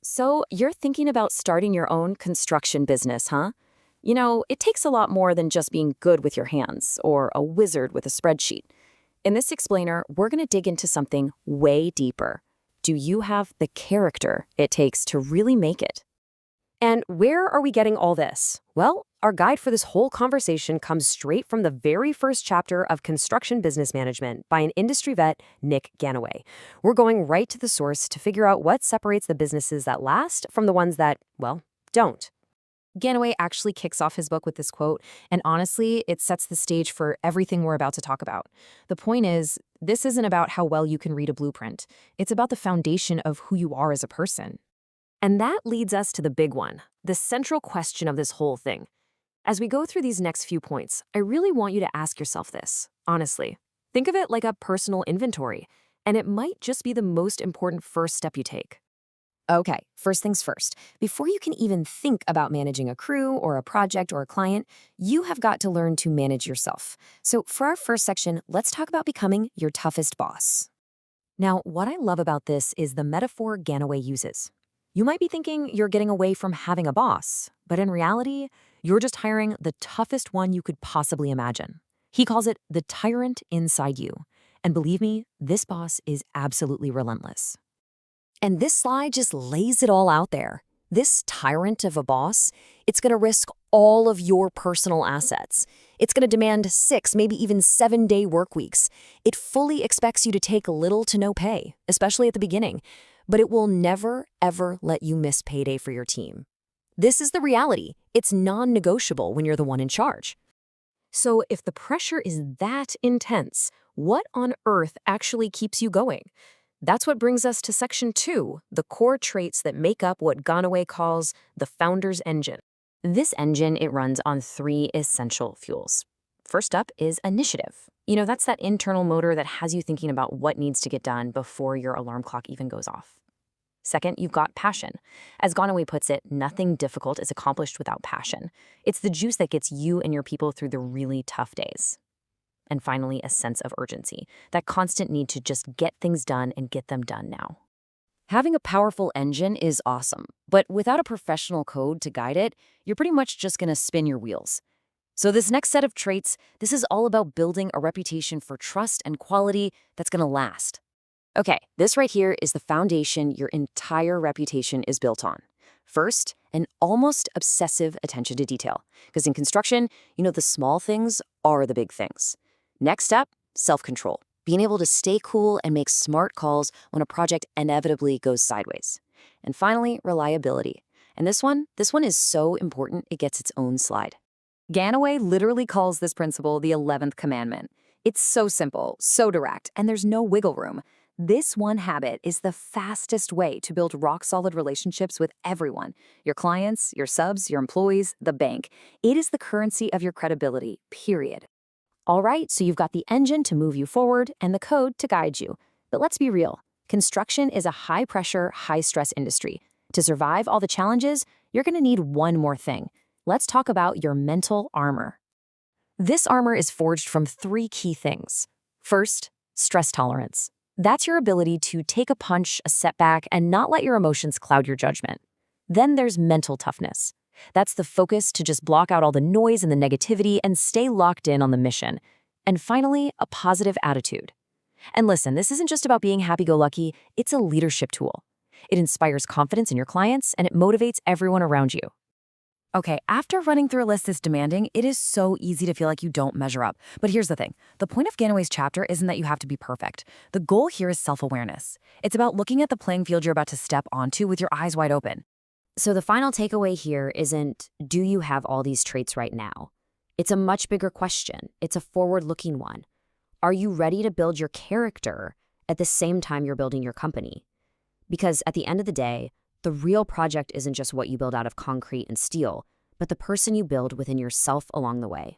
So, you're thinking about starting your own construction business, huh? It takes a lot more than just being good with your hands or a wizard with a spreadsheet. In this explainer, we're going to dig into something way deeper. Do you have the character it takes to really make it? And where are we getting all this? Well, our guide for this whole conversation comes straight from the very first chapter of Construction Business Management by an industry vet, Nick Ganaway. We're going right to the source to figure out what separates the businesses that last from the ones that, well, don't. Ganaway actually kicks off his book with this quote, and honestly, it sets the stage for everything we're about to talk about. The point is, this isn't about how well you can read a blueprint. It's about the foundation of who you are as a person. And that leads us to the big one, the central question of this whole thing. As we go through these next few points, I really want you to ask yourself this, honestly. Think of it like a personal inventory, and it might just be the most important first step you take. Okay, first things first. Before you can even think about managing a crew or a project or a client, you have got to learn to manage yourself. So for our first section, let's talk about becoming your toughest boss. Now, what I love about this is the metaphor Ganaway uses. You might be thinking you're getting away from having a boss, but in reality, you're just hiring the toughest one you could possibly imagine. He calls it the tyrant inside you. And believe me, this boss is absolutely relentless. And this slide just lays it all out there. This tyrant of a boss, it's going to risk all of your personal assets. It's going to demand 6, maybe even 7-day work weeks. It fully expects you to take little to no pay, especially at the beginning. But it will never, ever let you miss payday for your team. This is the reality. It's non-negotiable when you're the one in charge. So if the pressure is that intense, what on earth actually keeps you going? That's what brings us to section 2, the core traits that make up what Ganaway calls the founder's engine. This engine, it runs on 3 essential fuels. First up is initiative. That's that internal motor that has you thinking about what needs to get done before your alarm clock even goes off. Second, you've got passion. As Ganaway puts it, nothing difficult is accomplished without passion. It's the juice that gets you and your people through the really tough days. And finally, a sense of urgency, that constant need to just get things done and get them done now. Having a powerful engine is awesome, but without a professional code to guide it, you're pretty much just going to spin your wheels. So this next set of traits, this is all about building a reputation for trust and quality that's going to last. Okay, this right here is the foundation your entire reputation is built on. First, an almost obsessive attention to detail, because in construction, the small things are the big things. Next up, self-control, being able to stay cool and make smart calls when a project inevitably goes sideways. And finally, reliability. And this one is so important it gets its own slide. Ganaway literally calls this principle the 11th commandment. It's so simple, so direct, and there's no wiggle room. This one habit is the fastest way to build rock-solid relationships with everyone. Your clients, your subs, your employees, the bank. It is the currency of your credibility, period. All right, so you've got the engine to move you forward and the code to guide you. But let's be real. Construction is a high-pressure, high-stress industry. To survive all the challenges, you're going to need one more thing. Let's talk about your mental armor. This armor is forged from 3 key things. First, stress tolerance. That's your ability to take a punch, a setback, and not let your emotions cloud your judgment. Then there's mental toughness. That's the focus to just block out all the noise and the negativity and stay locked in on the mission. And finally, a positive attitude. And listen, this isn't just about being happy-go-lucky, it's a leadership tool. It inspires confidence in your clients, and it motivates everyone around you. Okay, after running through a list this demanding, it is so easy to feel like you don't measure up. But here's the thing. The point of Ganaway's chapter isn't that you have to be perfect. The goal here is self-awareness. It's about looking at the playing field you're about to step onto with your eyes wide open. So the final takeaway here isn't, do you have all these traits right now? It's a much bigger question. It's a forward-looking one. Are you ready to build your character at the same time you're building your company? Because at the end of the day, the real project isn't just what you build out of concrete and steel, but the person you build within yourself along the way.